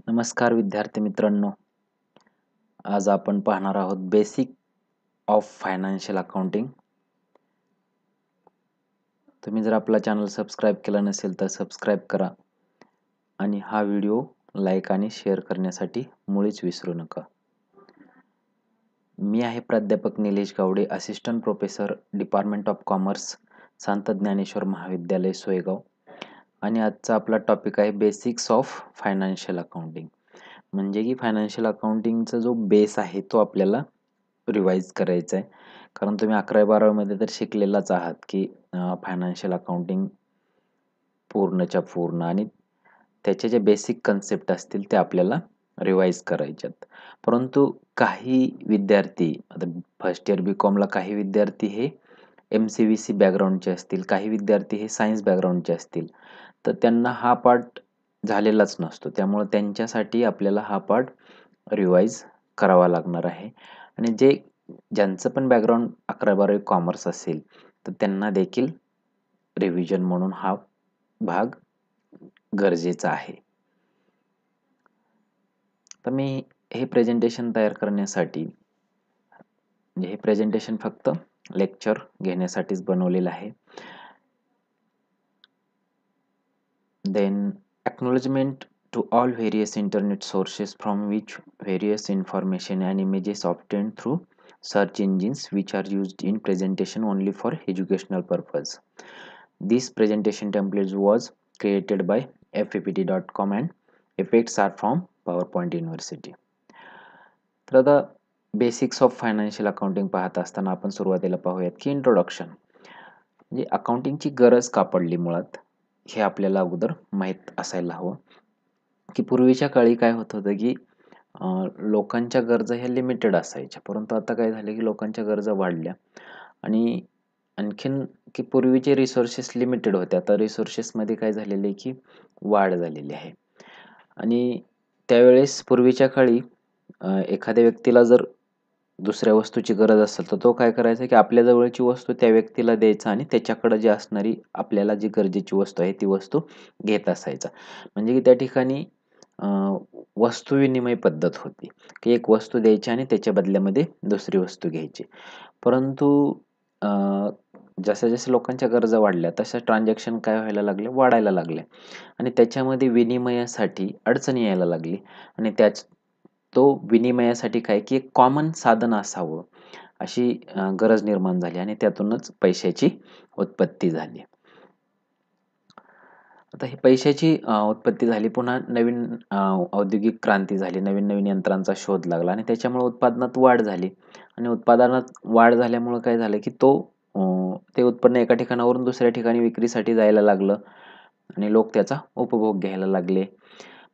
नमस्कार विद्यार्थी मित्रांनो. आज आपण पाहणार आहोत बेसिक ऑफ फायनान्शियल अकाउंटिंग. तुम्ही जर आपला चॅनल सबस्क्राईब केला नसेल तर सबस्क्राईब करा आणि हा व्हिडिओ लाईक आणि शेअर करण्यासाठी मुळीच विसरू नका. मी आहे प्राध्यापक Nilesh Gawade, assistant professor, department of commerce, Sant Dnyaneshwar महाविद्यालय सोयगाव. आणि आजचा आपला टॉपिक आहे बेसिक्स ऑफ फायनान्शियल अकाउंटिंग. म्हणजे की फायनान्शियल अकाउंटिंगचा जो बेस आहे तो आपल्याला रिवाईज करायचा आहे. कारण तुम्ही 11वी-12वीमध्ये तर शिकलेलाच आहात की फायनान्शियल अकाउंटिंग पूर्णच्या पूर्ण आणि त्याचे जे बेसिक कन्सेप्ट असतील ते आपल्याला रिवाईज करायच्यात. परंतु काही विद्यार्थी, आता फर्स्ट इयर बी.कॉमला काही विद्यार्थी हे MCVC बॅकग्राऊंडचे असतील, काही विद्यार्थी हे सायन्स बॅकग्राऊंडचे असतील, तर त्यांना हा पार्ट झालेलाच नसतो. त्यामुळे त्यांच्यासाठी आपल्याला हा पार्ट रिवाईज करावा लागणार आहे. आणि ज्यांचं पण बॅकग्राऊंड 11वी-12वी कॉमर्स असेल तर त्यांना देखील रिव्हिजन म्हणून हा भाग गरजेचा आहे. तर मी हे प्रेझेंटेशन तयार करण्यासाठी, म्हणजे हे प्रेझेंटेशन फक्त लेक्चर घेण्यासाठीच बनवलेलं आहे. Then acknowledgement to all various internet sources from which various information and images obtained through search engines which are used in presentation only for educational purpose. This presentation template was created by fppt.com and effects are from PowerPoint University. तर आता basics of financial accounting पाहत असताना आपण सुरुवातीला पाहूयात की introduction. म्हणजे अकाउंटिंगची गरज का पडली मुळात हे आपल्याला अगोदर माहीत असायला हवं. की पूर्वीच्या काळी काय होत होतं की लोकांच्या गरजा ह्या लिमिटेड असायच्या, परंतु आता काय झालं की लोकांच्या गरजा वाढल्या आणि आणखीन की पूर्वीचे रिसोर्सेस लिमिटेड होते, आता रिसोर्सेसमध्ये काय झालेले की वाढ झालेली आहे. आणि त्यावेळेस पूर्वीच्या काळी एखाद्या व्यक्तीला जर दुसऱ्या वस्तूची गरज असेल तर तो काय करायचा की आपल्या जवळची वस्तू त्या व्यक्तीला द्यायचा आणि त्याच्याकडे जी असणारी आपल्याला जी गरजेची वस्तू आहे ती वस्तू घेत असायचा. म्हणजे की त्या ठिकाणी वस्तू विनिमय पद्धत होती की एक वस्तू द्यायची आणि त्याच्या बदल्यामध्ये दुसरी वस्तू घ्यायची. परंतु जसं जसं लोकांच्या गरजा वाढल्या तशा ट्रान्झॅक्शन काय व्हायला लागले, वाढायला लागले आणि त्याच्यामध्ये विनिमयासाठी अडचणी यायला लागली आणि तो विनिमयासाठी काय की एक कॉमन साधन असावं अशी गरज निर्माण झाली आणि त्यातूनच पैशाची उत्पत्ती झाली. आता ही पैशाची उत्पत्ती झाली, पुन्हा नवीन औद्योगिक क्रांती झाली, नवीन नवीन यंत्रांचा शोध लागला आणि त्याच्यामुळे उत्पादनात वाढ झाली आणि उत्पादनात वाढ झाल्यामुळे काय झालं की ते उत्पन्न एका ठिकाणावरून दुसऱ्या ठिकाणी विक्रीसाठी जायला लागलं आणि लोक त्याचा उपभोग घ्यायला लागले.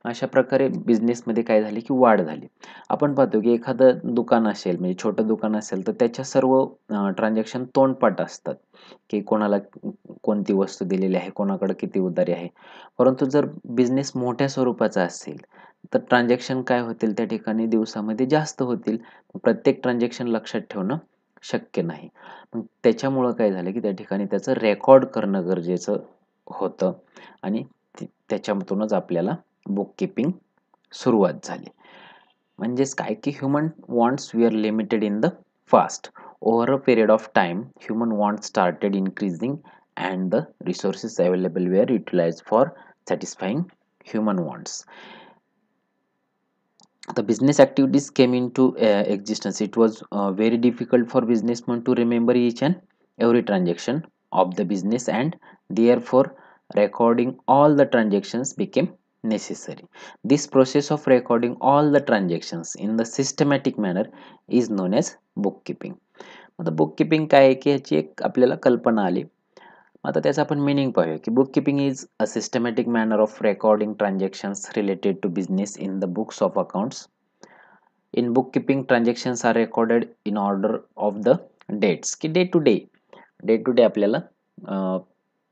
अशा प्रकारे बिझनेसमध्ये काय झाले की वाढ झाली. आपण पाहतो की एखादं दुकान असेल, म्हणजे छोटं दुकान असेल तर त्याच्या सर्व ट्रान्झॅक्शन तोंडपाठ असतात की कोणाला कोणती वस्तू दिलेली आहे, कोणाकडे किती उधारी आहे. परंतु जर बिझनेस मोठ्या स्वरूपाचा असेल तर ट्रान्झॅक्शन काय होतील त्या ठिकाणी दिवसामध्ये जास्त होतील. प्रत्येक ट्रान्झॅक्शन लक्षात ठेवणं शक्य नाही. मग त्याच्यामुळं काय झालं की त्या ठिकाणी त्याचं रेकॉर्ड करणं गरजेचं होतं आणि त्याच्यातूनच आपल्याला बुक कीपिंग सुरुवात झाली. म्हणजेच काय की human wants we are limited in the fast. Over a period of time human wants started increasing and the resources available were utilized for satisfying human wants. The business activities came into existence. It was very difficult for businessmen to remember each and every transaction of the business, and therefore recording all the transactions became necessary. This process of recording all the transactions in the systematic manner is known as bookkeeping. आता bookkeeping काय आहे की ह्याची एक आपल्याला कल्पना आली. आता त्याचा आपण मीनिंग पाहूया की book keeping is a systematic manner of recording transactions related to business in the books of accounts. In book keeping transactions are recorded in order of the dates, की डे टू डे आपल्याला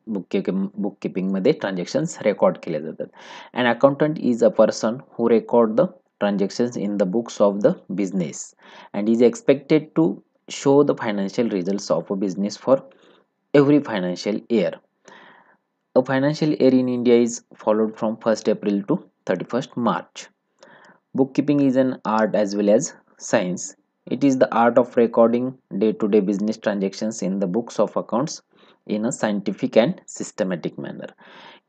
book किपिंगमध्ये transactions record केले जातात. An accountant is a person who record the transactions in the books of the business and is expected to show the financial results of a business for every financial year. A financial year in India is followed from 1st April to 31st March. Bookkeeping is an art as well as science. It is the art of recording day-to-day business transactions in the books of accounts in a scientific and systematic manner.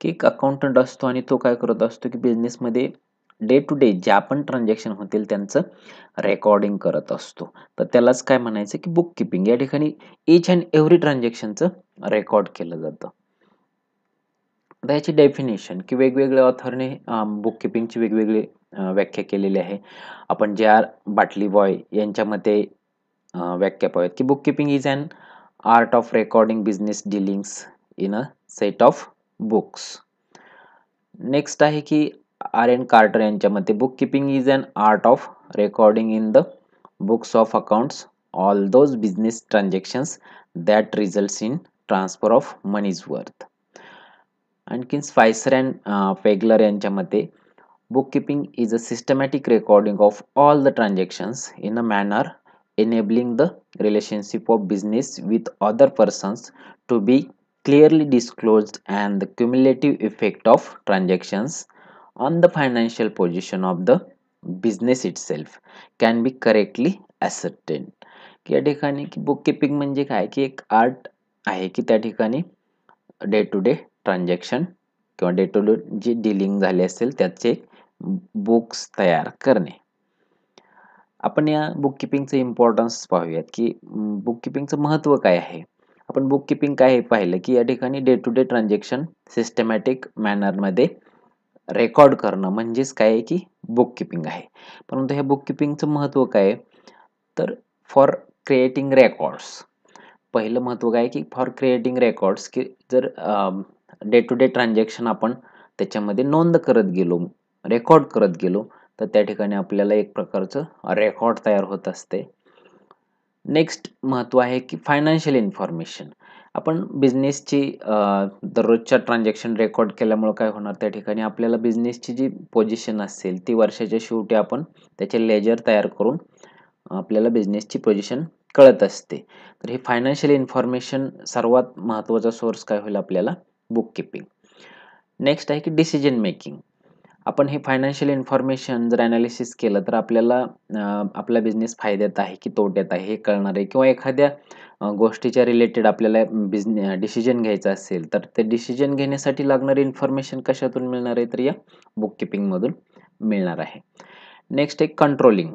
की एक accountant असतो आणि तो काय करत असतो की बिझनेसमध्ये डे टू डे ज्या पण ट्रान्झॅक्शन होतील त्यांचं रेकॉर्डिंग करत असतो. तर त्यालाच काय म्हणायचं की बुक किपिंग. या ठिकाणी इच अँड एव्हरी ट्रान्झॅक्शनचं रेकॉर्ड केलं जातं. आता याची डेफिनेशन की वेगवेगळ्या ऑथरने बुक किपिंगची वेगवेगळी व्याख्या केलेली आहे. आपण जे आर बाटली बॉय यांच्या मते व्याख्या पाहूयात की book keeping is an art of recording business dealings in a set of books. Next आहे की आर एन कार्टर यांच्या मते book keeping is an art of recording in the books of accounts all those business transactions that results in transfer of moneys worth. आणखीन Spicer and Pegler यांच्या मते book keeping is a systematic recording of all the transactions in a manner enabling the relationship of business with other persons to be clearly disclosed and the cumulative effect of transactions on the financial position of the business itself can be correctly ascertained. की या ठिकाणी की book keeping म्हणजे काय की एक art आहे की त्या ठिकाणी डे टू डे ट्रान्झॅक्शन किंवा डे टू डे जी डिलिंग झाली असेल त्याचे बुक्स तयार करणे. आपण या बुक किपिंगचं इम्पॉर्टन्स पाहूयात की बुक किपिंगचं महत्त्व काय आहे. आपण बुक किपिंग काय हे पाहिलं की या ठिकाणी day to day transaction systematic मॅनरमध्ये रेकॉर्ड करणं म्हणजेच काय आहे की बुक किपिंग आहे. परंतु ह्या बुक किपिंगचं महत्त्व काय आहे तर फॉर क्रिएटिंग रेकॉर्ड्स. पहिलं महत्त्व काय की फॉर क्रिएटिंग रेकॉर्ड्स की जर डे टू डे ट्रान्झॅक्शन आपण त्याच्यामध्ये नोंद करत गेलो, रेकॉर्ड करत गेलो तर त्या ठिकाणी आपल्याला एक प्रकारचं रेकॉर्ड तयार होत असते. नेक्स्ट महत्त्व आहे की फायनान्शियल इन्फॉर्मेशन. आपण बिझनेसची दररोजच्या ट्रान्झॅक्शन रेकॉर्ड केल्यामुळे काय होणार त्या ठिकाणी आपल्याला बिझनेसची जी पोझिशन असेल ती वर्षाच्या शेवटी आपण त्याचे लेजर तयार करून आपल्याला बिझनेसची पोझिशन कळत असते. तर हे फायनान्शियल इन्फॉर्मेशन सर्वात महत्त्वाचा सोर्स काय होईल आपल्याला बुक किपिंग. नेक्स्ट आहे की डिसिजन मेकिंग. आपण हे फायनान्शियल इन्फॉर्मेशन जर ॲनालिसिस केलं तर आपल्याला आपला बिझनेस फायद्यात आहे की तोट्यात आहे हे कळणार आहे किंवा एखाद्या गोष्टीच्या रिलेटेड आपल्याला डिसिजन घ्यायचा असेल तर ते डिसिजन घेण्यासाठी लागणारी इन्फॉर्मेशन कशातून मिळणार आहे तर या बुक किपिंगमधून मिळणार आहे. नेक्स्ट एक कंट्रोलिंग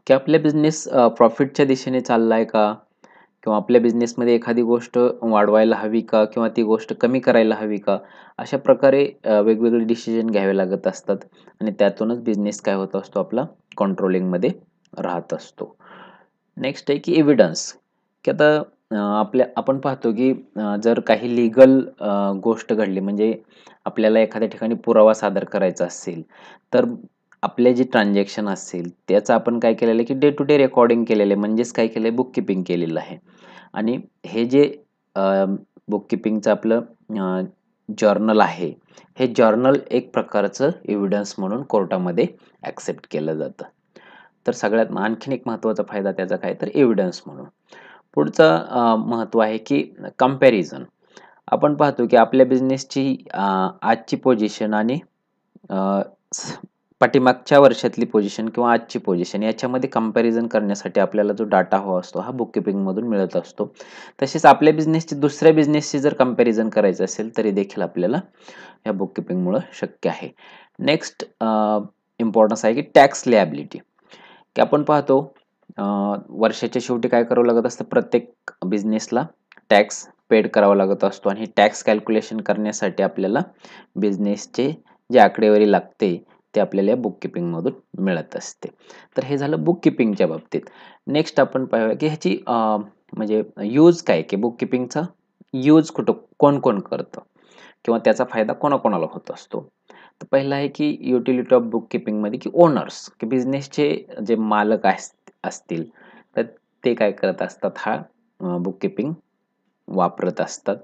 की आपल्या बिझनेस प्रॉफिटच्या दिशेने चालला आहे का किंवा आपल्या बिझनेसमध्ये एखादी गोष्ट वाढवायला हवी का किंवा ती गोष्ट कमी करायला हवी का अशा प्रकारे वेगवेगळे डिसिजन घ्यावे लागत असतात आणि त्यातूनच बिझनेस काय होत असतो आपला कंट्रोलिंगमध्ये राहत असतो. नेक्स्ट आहे की एव्हिडन्स की आता आपण पाहतो की जर काही लिगल गोष्ट घडली म्हणजे आपल्याला एखाद्या ठिकाणी पुरावा सादर करायचा असेल तर आपले जे ट्रान्झॅक्शन असेल त्याचं आपण काय केलेलं आहे की डे टू डे रेकॉर्डिंग केलेलं आहे म्हणजेच काय केलं आहे बुक किपिंग केलेलं आहे. आणि हे जे बुक किपिंगचं आपलं जर्नल आहे हे जर्नल एक प्रकारचं एव्हिडन्स म्हणून कोर्टामध्ये ॲक्सेप्ट केलं जातं. तर सगळ्यात आणखीन एक महत्त्वाचा फायदा त्याचा काय तर एव्हिडन्स म्हणून. पुढचं महत्त्व आहे की कंपॅरिझन. आपण पाहतो की आपल्या बिझनेसची आजची पोझिशन आणि पाठीमागच्या वर्षातली पोझिशन किंवा आजची पोझिशन याच्यामध्ये कंपॅरिझन करण्यासाठी आपल्याला जो डाटा हवा असतो हा बुक किपिंगमधून मिळत असतो. तसेच आपल्या बिझनेसची दुसऱ्या बिझनेसची जर कंपॅरिझन करायचं असेल तरी देखील आपल्याला या बुक किपिंगमुळं शक्य आहे. नेक्स्ट इम्पॉर्टन्स आहे की टॅक्स लायबिलिटी की आपण पाहतो वर्षाच्या शेवटी काय करावं लागत असतं प्रत्येक बिझनेसला टॅक्स पेड करावा लागत असतो आणि टॅक्स कॅल्क्युलेशन करण्यासाठी आपल्याला बिझनेसचे जे आकडेवारी लागते ते आपल्याला या बुक किपिंगमधून मिळत असते. तर हे झालं बुक किपिंगच्या बाबतीत. नेक्स्ट आपण पाहूया की ह्याची म्हणजे यूज काय की बुक किपिंगचा यूज कोण कोण करतं किंवा त्याचा फायदा कोणाकोणाला होत असतो. तर पहिलं आहे की युटिलिटी ऑफ बुक किपिंगमध्ये की ओनर्स की बिझनेसचे जे मालक असतील तर ते काय करत असतात हा बुक किपिंग वापरत असतात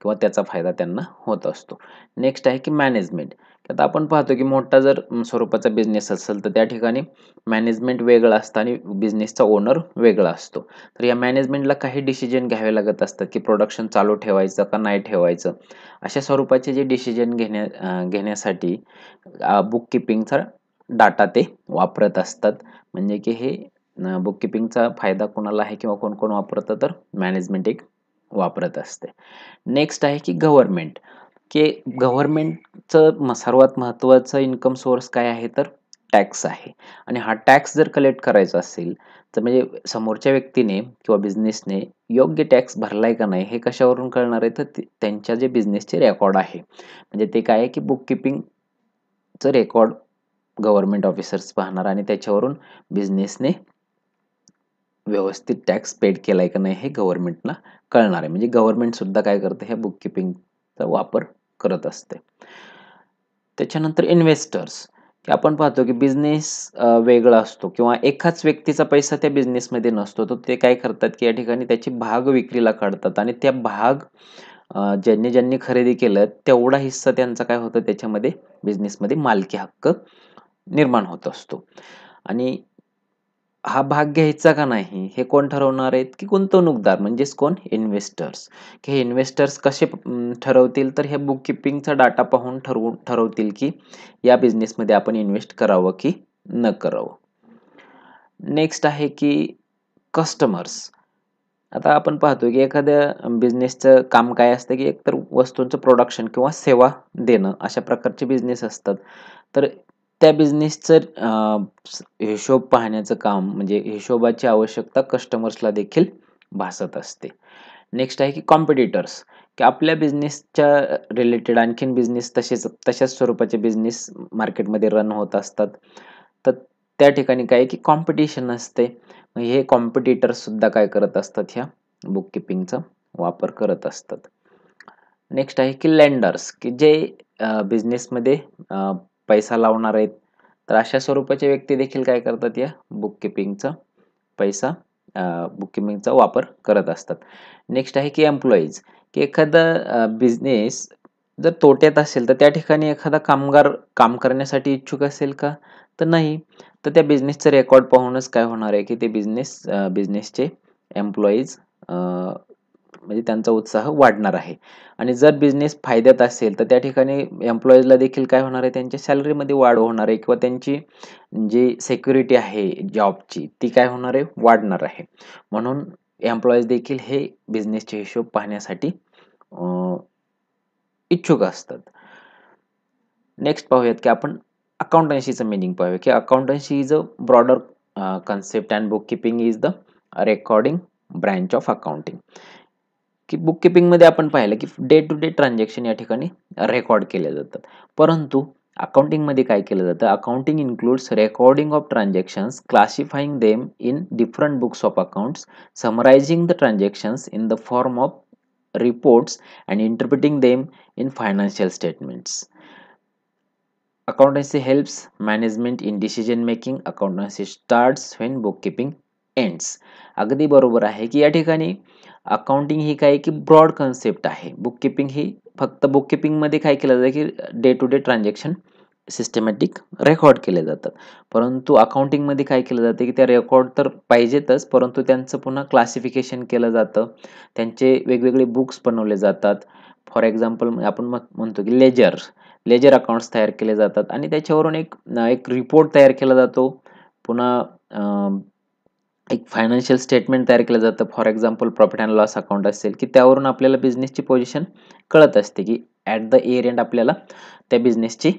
किंवा त्याचा फायदा त्यांना होत असतो. नेक्स्ट आहे की मॅनेजमेंट. आता आपण पाहतो की मोठा जर स्वरूपाचा बिझनेस असेल तर त्या ठिकाणी मॅनेजमेंट वेगळं असतं आणि बिझनेसचा ओनर वेगळा असतो. तर या मॅनेजमेंटला काही डिसिजन घ्यावे लागत असतात की प्रोडक्शन चालू ठेवायचं का नाही ठेवायचं. अशा स्वरूपाचे जे डिसिजन घेण्यासाठी बुक किपिंगचा डाटा ते वापरत असतात. म्हणजे की हे बुक किपिंगचा फायदा कोणाला आहे किंवा कोण कोण वापरतं, तर मॅनेजमेंट एक वापरत असते. नेक्स्ट आहे की गव्हर्नमेंट, की गव्हर्नमेंटचं सर्वात महत्त्वाचं इन्कम सोर्स काय आहे, तर टॅक्स आहे. आणि हा टॅक्स जर कलेक्ट करायचा असेल तर म्हणजे समोरच्या व्यक्तीने किंवा बिझनेसने योग्य टॅक्स भरलाय का नाही हे कशावरून कळणार आहे, तर त्यांच्या जे बिझनेसचे रेकॉर्ड आहे. म्हणजे ते काय आहे की बुक किपिंगचं रेकॉर्ड गव्हर्नमेंट ऑफिसर्स पाहणार आणि त्याच्यावरून बिझनेसने व्यवस्थित टॅक्स पेड केलाय का नाही हे गव्हर्नमेंटला कळणार आहे. म्हणजे गव्हर्नमेंट सुद्धा काय करते, ह्या बुक किपिंगचा वापर करत असते. त्याच्यानंतर इन्व्हेस्टर्स, की आपण पाहतो की बिझनेस वेगळा असतो किंवा एकाच व्यक्तीचा पैसा त्या बिझनेसमध्ये नसतो. तर ते काय करतात की या ठिकाणी त्याची भाग विक्रीला काढतात आणि त्या भाग ज्यांनी ज्यांनी खरेदी केलं तेवढा हिस्सा त्यांचा काय होतं, त्याच्यामध्ये बिझनेसमध्ये मालकी हक्क निर्माण होत असतो. आणि हा भाग घ्यायचा का नाही हे कोण ठरवणार आहेत, की गुंतवणूकदार म्हणजेच कोण, इन्व्हेस्टर्स. की हे इन्व्हेस्टर्स कसे ठरवतील, तर हे बुक किपिंगचा डाटा पाहून ठरवतील की या बिझनेसमध्ये आपण इन्व्हेस्ट करावं की न करावं. नेक्स्ट आहे की कस्टमर्स. आता आपण पाहतो की एखाद्या बिझनेसचं काम काय असतं, की एकतर वस्तूंचं प्रोडक्शन किंवा सेवा देणं अशा प्रकारचे बिझनेस असतात. तर त्या बिझनेसचं हिशोब पाहण्याचं काम म्हणजे हिशोबाची आवश्यकता कस्टमर्सला देखील भासत असते. नेक्स्ट आहे की कॉम्पिटिटर्स, की आपल्या बिझनेसच्या रिलेटेड आणखीन बिझनेस तशाच स्वरूपाचे बिझनेस मार्केटमध्ये रन होत असतात. तर त्या ठिकाणी काय आहे की कॉम्पिटिशन असते. मग हे कॉम्पिटिटर्स सुद्धा काय करत असतात, ह्या बुक किपिंगचा वापर करत असतात. नेक्स्ट आहे की लेंडर्स, की जे बिझनेसमध्ये पैसा लावणार आहेत. तर अशा स्वरूपाचे व्यक्ती देखील काय करतात, या बुक किपिंगचा पैसा बुक किपिंगचा वापर करत असतात. नेक्स्ट आहे की एम्प्लॉईज, की एखादा बिझनेस जर तोट्यात असेल तर त्या ठिकाणी एखादा कामगार काम करण्यासाठी इच्छुक असेल का? तर नाही. तर त्या बिझनेसचं रेकॉर्ड पाहूनच काय होणार आहे, की ते बिझनेसचे एम्प्लॉईज म्हणजे त्यांचा उत्साह वाढणार आहे. आणि जर बिझनेस फायद्यात असेल तर त्या ठिकाणी एम्प्लॉईजला देखील काय होणार आहे, त्यांच्या सॅलरीमध्ये वाढ होणार आहे किंवा त्यांची जी सिक्युरिटी आहे जॉबची ती काय होणार आहे, वाढणार आहे. म्हणून एम्प्लॉईज देखील हे बिझनेसचे हिशोब पाहण्यासाठी इच्छुक असतात. नेक्स्ट पाहूयात की आपण अकाउंटन्सीचं मीनिंग पाहूया, की accountancy is a broader concept and book keeping is the recording branch of accounting. की बुक कीपिंगमध्ये आपण पाहिलं की डे टू डे ट्रान्झॅक्शन या ठिकाणी रेकॉर्ड केले जातात. परंतु अकाउंटिंगमध्ये काय केलं जातं, accounting includes recording of transactions, classifying them in different books of accounts, summarising the transactions in the form of reports and interpreting them in financial statements. Accountancy helps management in decision making. Accountancy starts when bookkeeping ends. अगदी बरोबर आहे की या ठिकाणी accounting ही काय की broad concept आहे. बुककीपिंग ही फक्त बुककीपिंगमध्ये काय केलं जातं की day to day transaction systematic record केले जातात. परंतु अकाउंटिंगमध्ये काय केलं जातं की त्या रेकॉर्ड तर पाहिजेतच, परंतु त्यांचं पुन्हा क्लासिफिकेशन केलं जातं. त्यांचे वेगवेगळे बुक्स बनवले जातात. फॉर एक्झाम्पल आपण म्हणतो की लेजर अकाउंट्स तयार केले जातात आणि त्याच्यावरून एक रिपोर्ट तयार केला जातो. पुन्हा एक फायनान्शियल स्टेटमेंट तयार केलं जातं. For example profit and loss account असेल, की त्यावरून आपल्याला बिझनेसची पोझिशन कळत असते, की ॲट द इयर एंड आपल्याला त्या बिझनेसची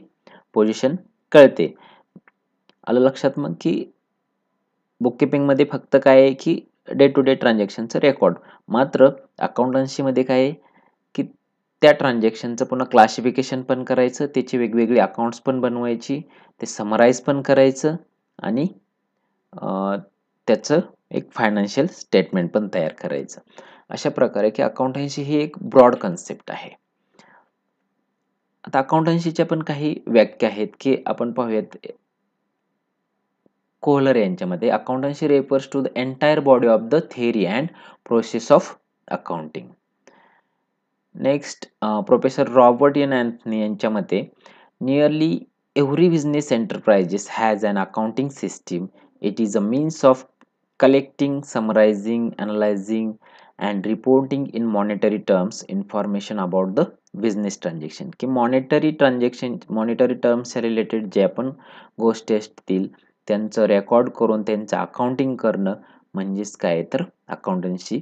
पोझिशन कळते. आलं लक्षात मग, की बुककीपिंगमध्ये फक्त काय आहे, की डे टू डे ट्रान्झॅक्शनचं रेकॉर्ड. मात्र अकाउंटन्सीमध्ये काय आहे, की त्या ट्रान्झॅक्शनचं पुन्हा क्लासिफिकेशन पण करायचं, त्याची वेगवेगळी अकाउंट्स पण बनवायची, ते समराईज पण करायचं आणि त्याचं एक फायनान्शियल स्टेटमेंट पण तयार करायचं. अशा प्रकारे की अकाउंटन्सी ही एक ब्रॉड कन्सेप्ट आहे. आता अकाउंटन्सीच्या पण काही व्याख्या आहेत, की आपण पाहूयात. कोहलर यांच्यामध्ये accountancy refers to the entire body of the theory and process of accounting. Next professor Robert N Anthony यांच्या मते nearly every business enterprises has an accounting system. It is a means of collecting, summarizing, analyzing, and reporting in monetary terms information about the business transaction, की monetary terms related जे आपण गोष्टी असतील त्यांचं record करून त्यांचं अकाउंटिंग करणं म्हणजेच काय तर अकाउंटन्सी.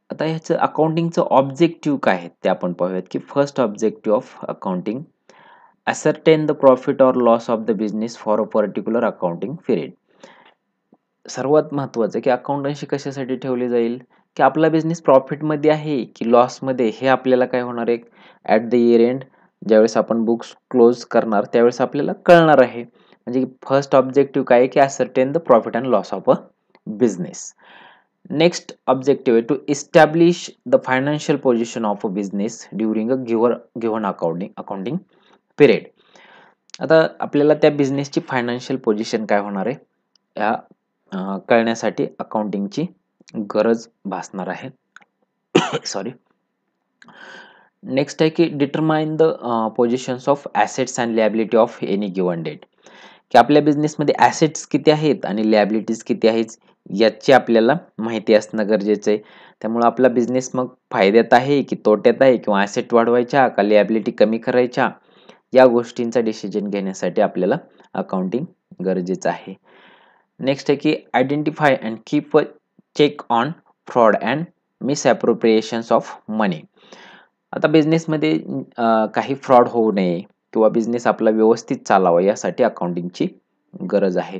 आता ह्याचं अकाउंटिंगचं ऑब्जेक्टिव्ह काय आहेत ते आपण पाहूयात, की first objective of accounting, ascertain the profit or loss of the business for a particular accounting period. सर्वात महत्त्वाचं की अकाउंटन्सी कशासाठी ठेवली जाईल, की आपला बिझनेस प्रॉफिटमध्ये आहे की लॉसमध्ये हे आपल्याला काय होणार आहे ॲट द इयर एंड, ज्यावेळेस आपण बुक्स क्लोज करणार त्यावेळेस आपल्याला कळणार आहे. म्हणजे फर्स्ट ऑब्जेक्टिव्ह काय आहे की ascertain the profit and loss of a business. Next objective आहे to establish the financial position of a business during a given accounting period. आता आपल्याला त्या बिझनेसची फायनान्शियल पोझिशन काय होणार आहे या कळण्यासाठी अकाउंटिंगची गरज भासणार आहे. सॉरी. नेक्स्ट आहे की determine the positions of assets and liability of any given date, की आपल्या बिझनेसमध्ये ॲसेट्स किती आहेत आणि लिॲबिलिटीज किती आहेत याची आपल्याला माहिती असणं गरजेचं आहे. त्यामुळे आपला बिझनेस मग फायद्यात आहे की तोट्यात आहे, किंवा ॲसेट वाढवायच्या का लिॲबिलिटी कमी करायच्या, या गोष्टींचा डिसिजन घेण्यासाठी आपल्याला अकाउंटिंग गरजेचं आहे. नेक्स्ट आहे की identify and keep a check on fraud and misappropriations of money. आता बिझनेसमध्ये काही फ्रॉड होऊ नये किंवा बिझनेस आपला व्यवस्थित चालावा यासाठी अकाउंटिंगची गरज आहे.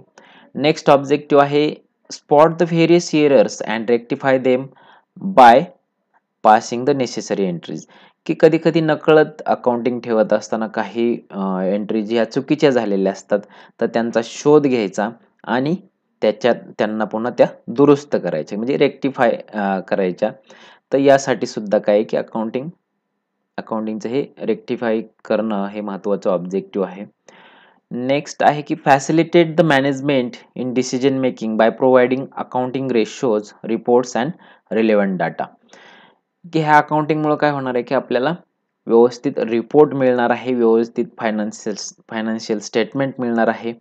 नेक्स्ट ऑब्जेक्टिव्ह आहे spot the various errors and rectify them by passing the necessary entries, की कधी कधी नकळत अकाउंटिंग ठेवत असताना काही एंट्रीज ह्या चुकीच्या झालेल्या असतात, तर त्यांचा शोध घ्यायचा आणि त्याच्यात त्यांना पुन्हा त्या दुरुस्त करायच्या म्हणजे रेक्टिफाय करायच्या. तर यासाठी सुद्धा काय की अकाउंटिंगचं हे रेक्टिफाय करणं हे महत्त्वाचं ऑब्जेक्टिव्ह आहे. नेक्स्ट आहे की facilitate the management in decision making by providing accounting ratios reports and relevant data, की ह्या अकाउंटिंगमुळे काय होणार आहे की आपल्याला व्यवस्थित रिपोर्ट मिळणार आहे, व्यवस्थित फायनान्शियल स्टेटमेंट मिळणार आहे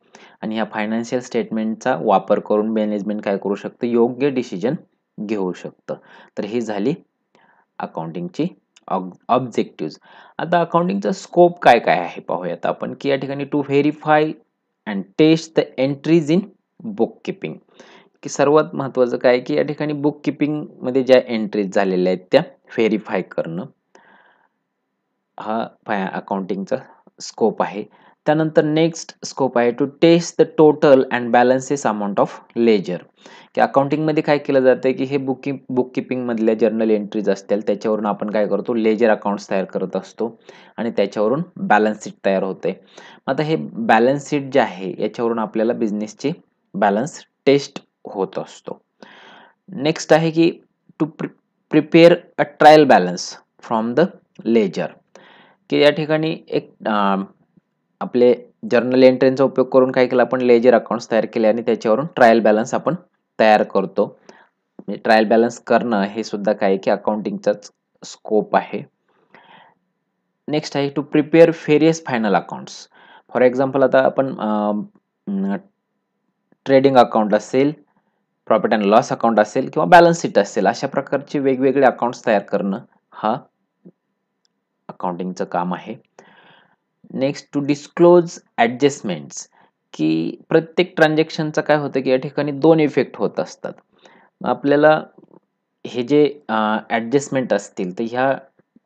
आणि ह्या फायनान्शियल स्टेटमेंटचा वापर करून मॅनेजमेंट काय करू शकतं, योग्य डिसिजन घेऊ शकतं. तर ही झाली अकाउंटिंगची ऑब्जेक्टिव्ह. आता अकाउंटिंगचा स्कोप काय काय आहे पाहूयात आपण, की या ठिकाणी to verify and test the entries in book keeping, की सर्वात महत्त्वाचं काय की या ठिकाणी बुक किपिंग मध्ये ज्या एंट्रीज झालेल्या आहेत त्या व्हेरीफाय करणं हा अकाउंटिंगचा स्कोप आहे. त्यानंतर नेक्स्ट स्कोप आहे to test the total and balances amount of ledger, की अकाउंटिंगमध्ये काय केलं जातं की हे बुक किपिंग मधल्या जर्नल एंट्रीज असतील त्याच्यावरून आपण काय करतो लेजर अकाउंट्स तयार करत असतो आणि त्याच्यावरून बॅलन्स शीट तयार होते. आता हे बॅलन्स शीट जे आहे याच्यावरून आपल्याला बिझनेसची बॅलन्स टेस्ट होत असतो. नेक्स्ट आहे की to prepare a trial balance from the ledger, की या ठिकाणी एक आपले जर्नल एंट्रीचा उपयोग करून काय केलं आपण लेजर अकाउंट्स तयार केले आणि त्याच्यावरून ट्रायल बॅलन्स आपण तयार करतो. म्हणजे ट्रायल बॅलन्स करणं हे सुद्धा काय की अकाउंटिंगचाच स्कोप आहे. नेक्स्ट आहे to prepare various final accounts. For example आता आपण ट्रेडिंग अकाउंट असेल, प्रॉफिट अँड लॉस अकाउंट असेल किंवा बॅलन्स शीट असेल, अशा प्रकारचे वेगवेगळे अकाउंट्स तयार करणं हा अकाउंटिंगचं काम आहे. नेक्स्ट टू डिस्क्लोज ॲडजस्टमेंट्स, की प्रत्येक ट्रान्झॅक्शनचं काय होतं की या ठिकाणी दोन इफेक्ट होत असतात. आपल्याला हे जे ॲडजस्टमेंट असतील तर ह्या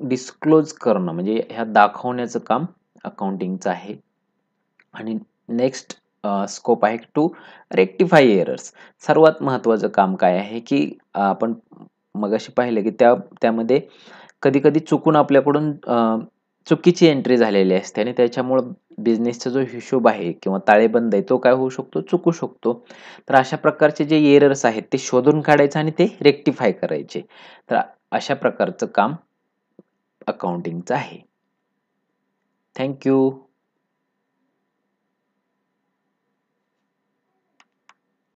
डिस्क्लोज करणं म्हणजे ह्या दाखवण्याचं काम अकाउंटिंगचं आहे. आणि नेक्स्ट स्कोप आहे टू रेक्टिफाय एरर्स. सर्वात महत्त्वाचं काम काय आहे की आपण मगाशी पाहिलं की त्यामध्ये कधी-कधी चुकून आपल्याकडून चुकीची एंट्री झालेली असते आणि त्याच्यामुळं बिझनेसचा जो हिशोब आहे किंवा ताळेबंद आहे तो काय होऊ शकतो, चुकू शकतो. तर अशा प्रकारचे जे एरर्स आहेत ते शोधून काढायचे आणि ते रेक्टिफाय करायचे. तर अशा प्रकारचं काम अकाउंटिंगचं आहे. Thank you.